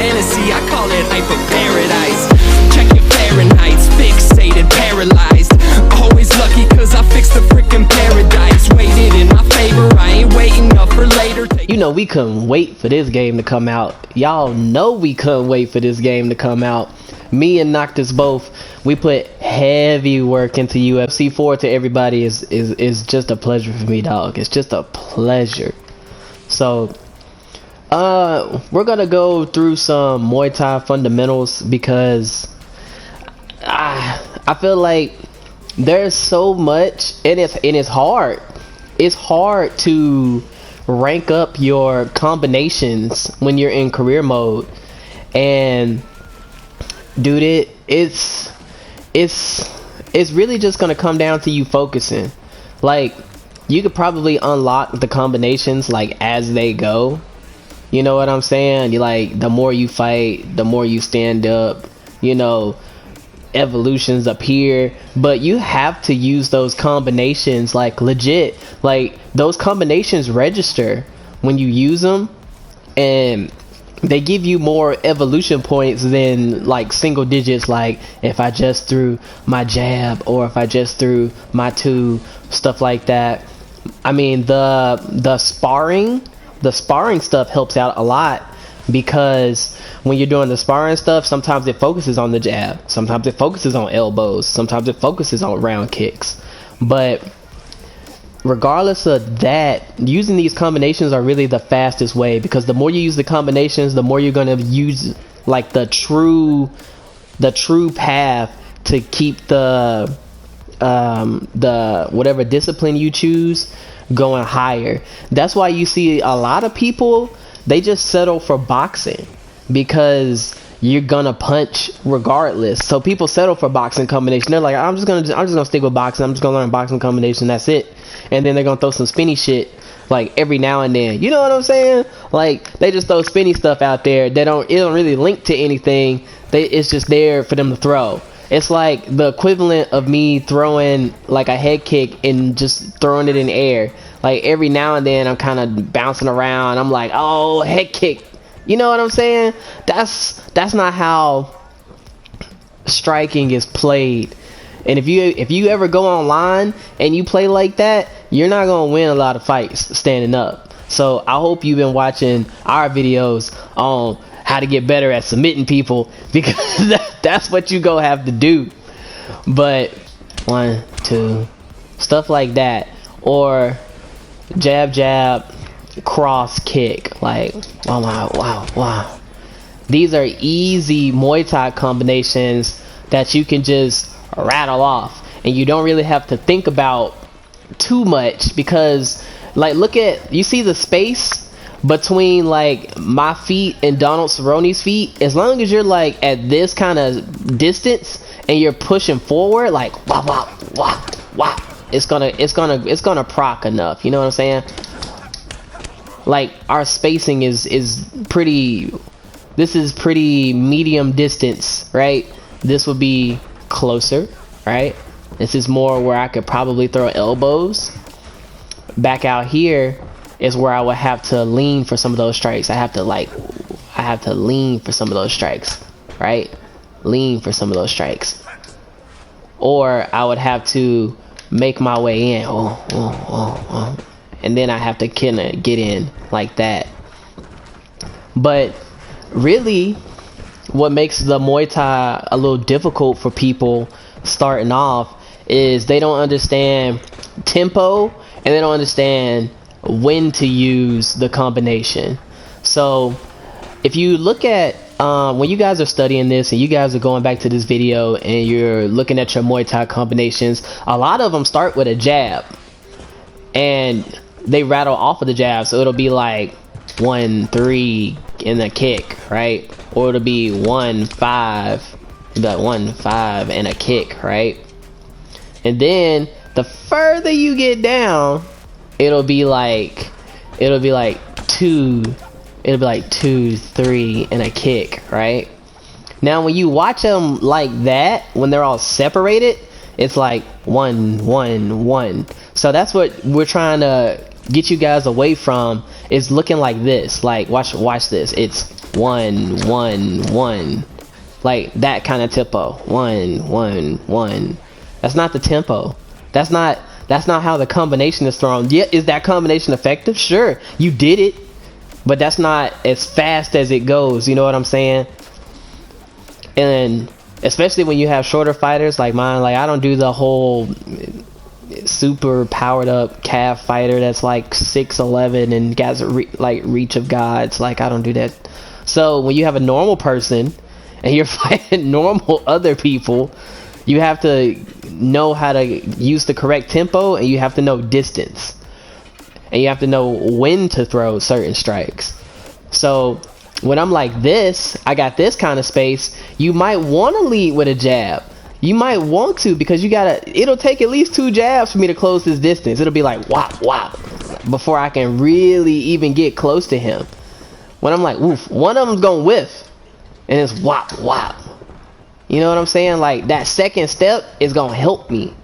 fantasy, I call it hyper paradise. Check your Fahrenheit's, fixated, paralyzed. Always lucky cause I fixed the freaking paradise. Waited in my favor, I ain't waiting up for later. You know we couldn't wait for this game to come out. Y'all know we couldn't wait for this game to come out. Me and Noctis both, we put heavy work into UFC 4. To everybody is just a pleasure for me, dog. It's just a pleasure. So we're gonna go through some Muay Thai fundamentals because I feel like there's so much, and it's hard. It's hard to rank up your combinations when you're in career mode. And dude, it's really just gonna come down to you focusing. Like, you could probably unlock the combinations like as they go. You know what I'm saying? You like, the more you fight, the more you stand up, you know, evolutions appear, but you have to use those combinations like legit. Like, those combinations register when you use them, and they give you more evolution points than like single digits, like if I just threw my jab or if I just threw my two, stuff like that. I mean, the sparring stuff helps out a lot, because when you're doing the sparring stuff, sometimes it focuses on the jab, sometimes it focuses on elbows, sometimes it focuses on round kicks. But regardless of that, using these combinations are really the fastest way, because the more you use the combinations, the more you're going to use like the true path to keep the whatever discipline you choose going higher. That's why you see a lot of people, they just settle for boxing, because you're gonna punch regardless. So people settle for boxing combination. They're like, I'm just gonna stick with boxing. I'm just gonna learn boxing combination. That's it. And then they're gonna throw some spinny shit like every now and then. You know what I'm saying? Like, they just throw spinny stuff out there. It don't really link to anything. It's just there for them to throw. It's like the equivalent of me throwing like a head kick and just throwing it in the air. Like, every now and then I'm kind of bouncing around. I'm like, oh, head kick. You know what I'm saying? That's not how striking is played. And if you ever go online and you play like that, you're not gonna win a lot of fights standing up. So I hope you've been watching our videos on how to get better at submitting people, because that's what you go have to do. But 1, 2, stuff like that, or jab, cross kick. Like, wow. These are easy Muay Thai combinations that you can just rattle off, and you don't really have to think about too much, because like, you see the space between like my feet and Donald Cerrone's feet. As long as you're like at this kind of distance and you're pushing forward, like wow, it's gonna proc enough. You know what I'm saying? Like, our spacing is pretty, this is pretty medium distance, right? This would be closer, right? This is more where I could probably throw elbows. Back out here is where I would have to lean for some of those strikes. I have to lean for some of those strikes, right? Lean for some of those strikes. Or I would have to make my way in. And then I have to kind of get in like that. But really, what makes the Muay Thai a little difficult for people starting off is they don't understand tempo, and they don't understand when to use the combination. So if you look at when you guys are studying this and you guys are going back to this video and you're looking at your Muay Thai combinations, a lot of them start with a jab and they rattle off of the jab. So it'll be like 1-3 in a kick, right? Or it'll be 1-5, that 1-5 and a kick, right? And then the further you get down, it'll be like 2-3 and a kick, right? Now when you watch them like that, when they're all separated, it's like 1-1-1. So that's what we're trying to get you guys away from is looking like this. Like watch this. It's 1 1 1, like that kind of tempo. 1 1 1. That's not the tempo. That's not how the combination is thrown. Yeah, is that combination effective? Sure, you did it, but that's not as fast as it goes. You know what I'm saying? And especially when you have shorter fighters like mine, like I don't do the whole super powered up calf fighter that's like 6'11" and got like reach of gods. Like I don't do that. So when you have a normal person and you're fighting normal other people, you have to know how to use the correct tempo, and you have to know distance, and you have to know when to throw certain strikes. So when I'm like this, I got this kind of space, you might want to lead with a jab. You might want to, because it'll take at least 2 jabs for me to close this distance. It'll be like whop whop before I can really even get close to him. When I'm like, woof, one of them's gonna whiff and it's whop whop. You know what I'm saying? Like that second step is gonna help me.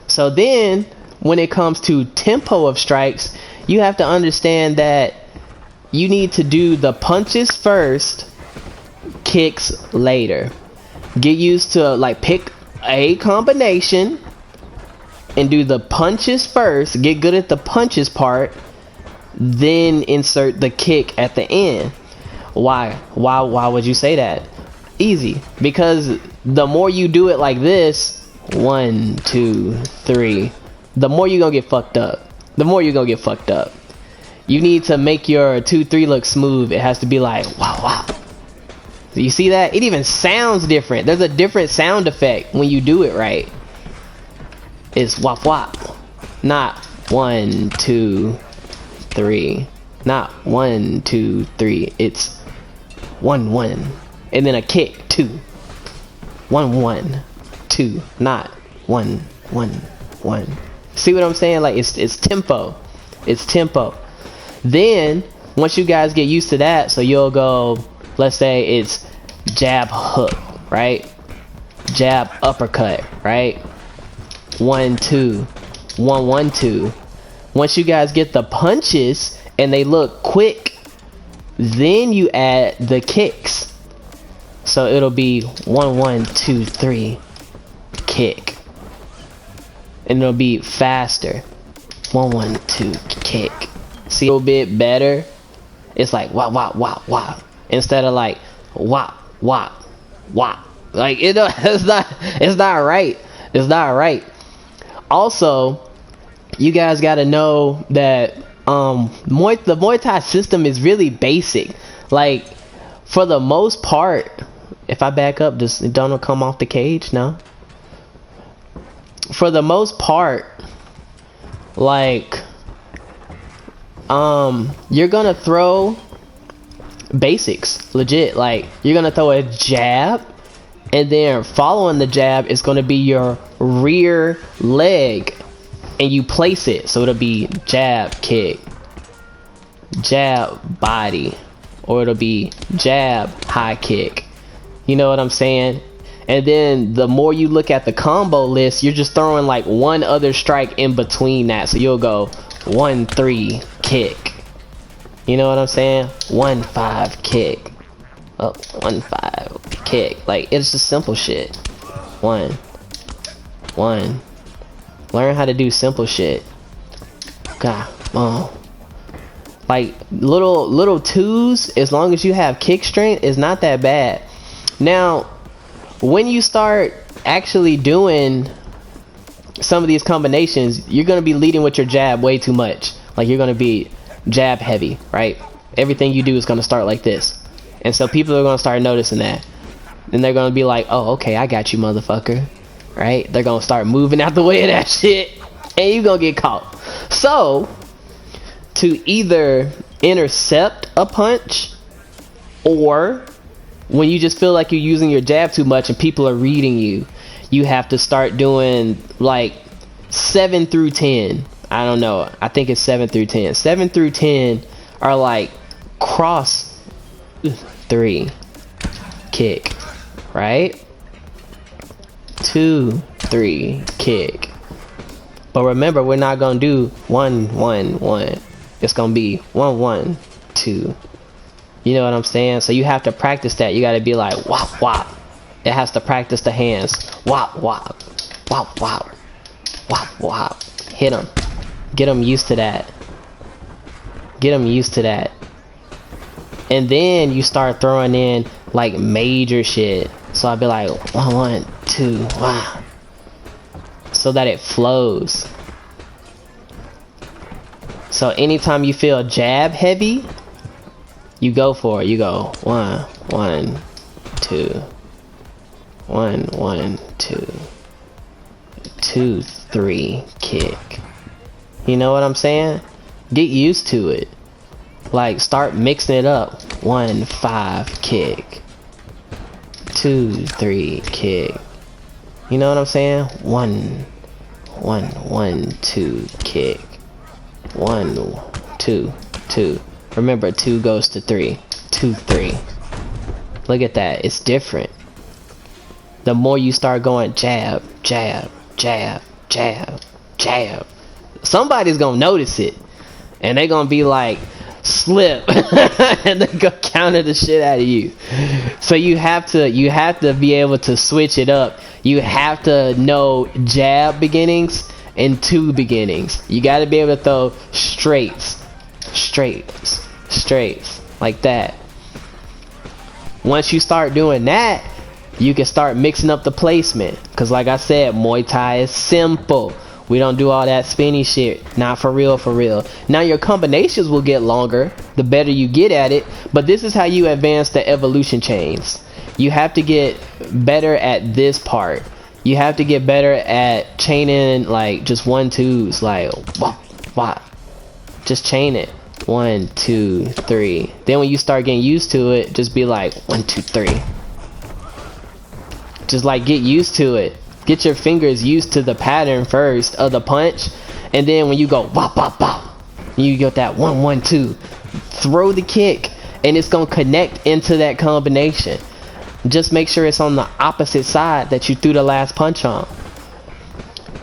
So then when it comes to tempo of strikes, you have to understand that you need to do the punches first, kicks later. Get used to like pick a combination and do the punches first. Get good at the punches part, then insert the kick at the end. Why would you say that? Easy, because the more you do it like this, 1 2 3, the more you're gonna get fucked up. You need to make your 2 3 look smooth. It has to be like wow wow. So you see that? It even sounds different. There's a different sound effect when you do it right. It's wop wop, not 1 2 3, not 1 2 3. It's 1 1, and then a kick 2. 1 1 2, not 1 1 1. See what I'm saying? Like it's tempo. It's tempo. Then once you guys get used to that, so you'll go, let's say it's jab hook, right? Jab uppercut, right? 1 2 1 1 2. Once you guys get the punches and they look quick, then you add the kicks. So it'll be 1 1 2 3 kick, and it'll be faster. 1 1 2 kick. See, a little bit better. It's like wop wop wop wop instead of like wop wop wop. Like it's not right. It's not right. Also, you guys got to know that the Muay Thai system is really basic. Like for the most part, if I back up, does Donald come off the cage? No. For the most part, like you're gonna throw basics, legit. Like you're gonna throw a jab, and then following the jab is gonna be your rear leg, and you place it so it'll be jab kick, jab body, or it'll be jab high kick. You know what I'm saying? And then the more you look at the combo list, you're just throwing like one other strike in between that. So you'll go 1 3 kick. You know what I'm saying? 1 5 kick. Oh, 1 5 kick. Like it's just simple shit. 1 1. Learn how to do simple shit. God, like little twos, as long as you have kick strength, is not that bad. Now when you start actually doing some of these combinations, you're going to be leading with your jab way too much. Like you're going to be jab heavy, right? Everything you do is going to start like this, and so people are going to start noticing that, and they're going to be like, oh, okay, I got you, motherfucker, right? They're going to start moving out the way of that shit, and you're going to get caught. So to either intercept a punch, or when you just feel like you're using your jab too much and people are reading you, you have to start doing like 7 through 10. I don't know. I think it's 7 through 10. 7 through 10 are like cross 3 kick, right? 2 3 kick. But remember, we're not gonna do 1 1 1. It's gonna be 1 1 2. You know what I'm saying? So you have to practice that. You gotta be like wop wop. It has to practice the hands. Wop wop, wop wop, wop wop. Hit them. Get them used to that. Get them used to that. And then you start throwing in like major shit. So I'll be like 1 1 2 wow. So that it flows. So anytime you feel jab heavy, you go for it. You go 1 1 2 1 1 2 2 3 kick. You know what I'm saying? Get used to it. Like start mixing it up. 1 5 kick. 2 3 kick. You know what I'm saying? 1 1 1 2 kick. 1 2 2. Remember, 2 goes to 3. 2 3. Look at that. It's different. The more you start going jab, jab, jab, jab, jab, somebody's gonna notice it, and they gonna be like, slip, and they gonna counter the shit out of you. So you have to be able to switch it up. You have to know jab beginnings and 2 beginnings. You got to be able to throw straights, like that. Once you start doing that, you can start mixing up the placement. Because like I said, Muay Thai is simple. We don't do all that spinny shit. Not for real, for real. Now your combinations will get longer the better you get at it. But this is how you advance the evolution chains. You have to get better at this part. You have to get better at chaining like just 1 2s. Like wah, wah. Just chain it. 1 2 3. Then when you start getting used to it, just be like 1 2 3. Just like get used to it. Get your fingers used to the pattern first of the punch, and then when you go wop wop wop, you get that 1 1 2. Throw the kick, and it's gonna connect into that combination. Just make sure it's on the opposite side that you threw the last punch on.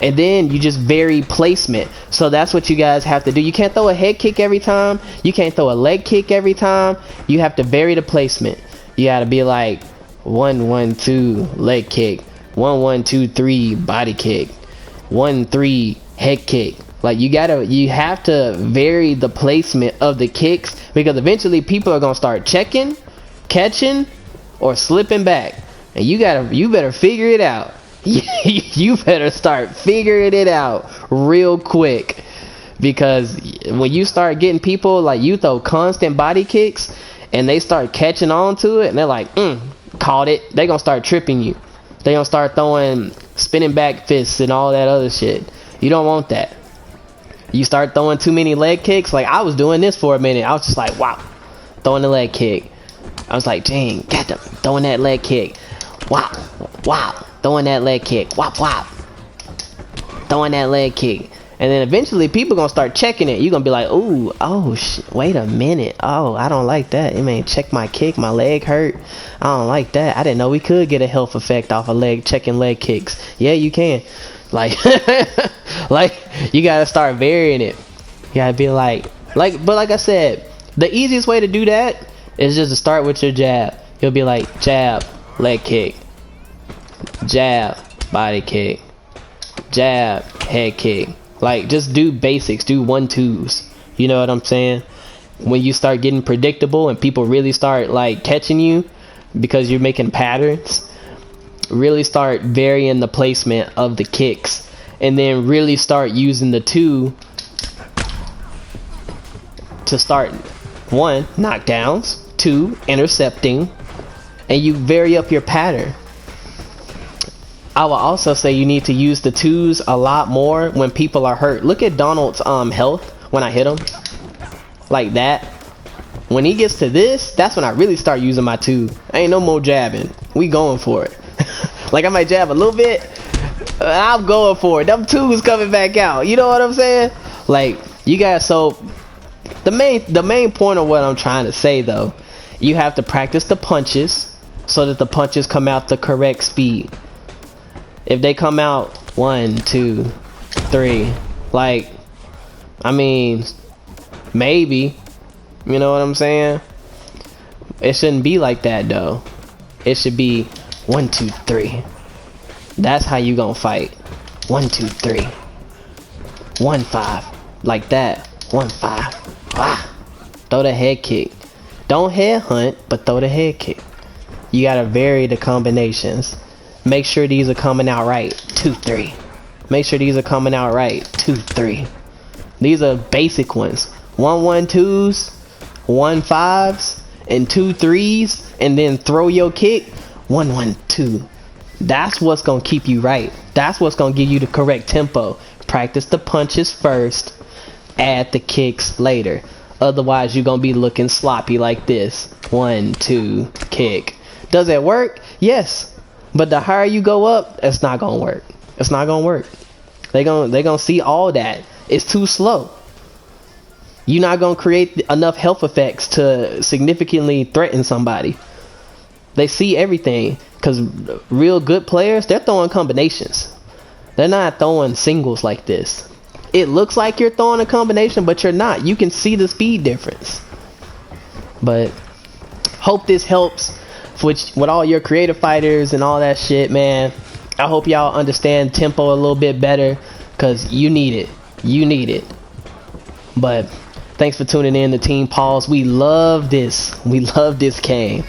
And then you just vary placement. So that's what you guys have to do. You can't throw a head kick every time. You can't throw a leg kick every time. You have to vary the placement. You gotta be like 1 1 2 leg kick, 1 1 2 3 body kick, 1 3 head kick. Like you have to vary the placement of the kicks, because eventually people are gonna start checking, catching, or slipping back, and you better figure it out. You better start figuring it out real quick, because when you start getting people like you throw constant body kicks and they start catching on to it and they're like caught it, they gonna start tripping you. They gonna start throwing spinning back fists and all that other shit. You don't want that. You start throwing too many leg kicks. Like I was doing this for a minute. I was just like, wow, throwing the leg kick. I was like, dang, got them throwing that leg kick. Wow, wow, throwing that leg kick. Wop, wop, throwing that leg kick. And then eventually people gonna start checking it. You're gonna be like, ooh, oh, wait a minute. Oh, I don't like that. It may check my kick. My leg hurt. I don't like that. I didn't know we could get a health effect off of checking leg kicks. Yeah, you can. Like, like you gotta start varying it. You gotta be but like I said, the easiest way to do that is just to start with your jab. You'll be like jab, leg kick, jab, body kick, jab, head kick. Like just do basics, do 1 2s. You know what I'm saying? When you start getting predictable and people really start like catching you because you're making patterns, really start varying the placement of the kicks, and then really start using the 2 to start 1 knockdowns, 2 intercepting, and you vary up your pattern. I will also say you need to use the 2s a lot more when people are hurt. Look at Donald's health when I hit him like that. When he gets to this, that's when I really start using my 2. Ain't no more jabbing. We going for it. Like I might jab a little bit, I'm going for it. Them 2s coming back out. You know what I'm saying? Like you guys. So the main point of what I'm trying to say though, you have to practice the punches so that the punches come out the correct speed. If they come out 1 2 3. Like, I mean, maybe. You know what I'm saying? It shouldn't be like that though. It should be 1, 2, 3. That's how you gonna fight. 1, 2, 3. 1, 5. Like that. 1, 5. Ah. Throw the head kick. Don't head hunt, but throw the head kick. You gotta vary the combinations. Make sure these are coming out right. 2, 3. Make sure these are coming out right. 2, 3. These are basic ones. 1, 1, 2s, 1, 5s, and 2, 3s, and then throw your kick. 1, 1, 2. That's what's gonna keep you right. That's what's gonna give you the correct tempo. Practice the punches first, add the kicks later. Otherwise, you're gonna be looking sloppy like this. 1, 2, kick. Does it work? Yes. But the higher you go up, it's not gonna work. It's not gonna work. They gonna see all that. It's too slow. You're not gonna create enough health effects to significantly threaten somebody. They see everything, because real good players, they're throwing combinations. They're not throwing singles like this. It looks like you're throwing a combination, but you're not. You can see the speed difference. But hope this helps with all your creative fighters and all that shit, man. I hope y'all understand tempo a little bit better, because you need it. You need it. But thanks for tuning in to Team Pause. We love this. We love this game.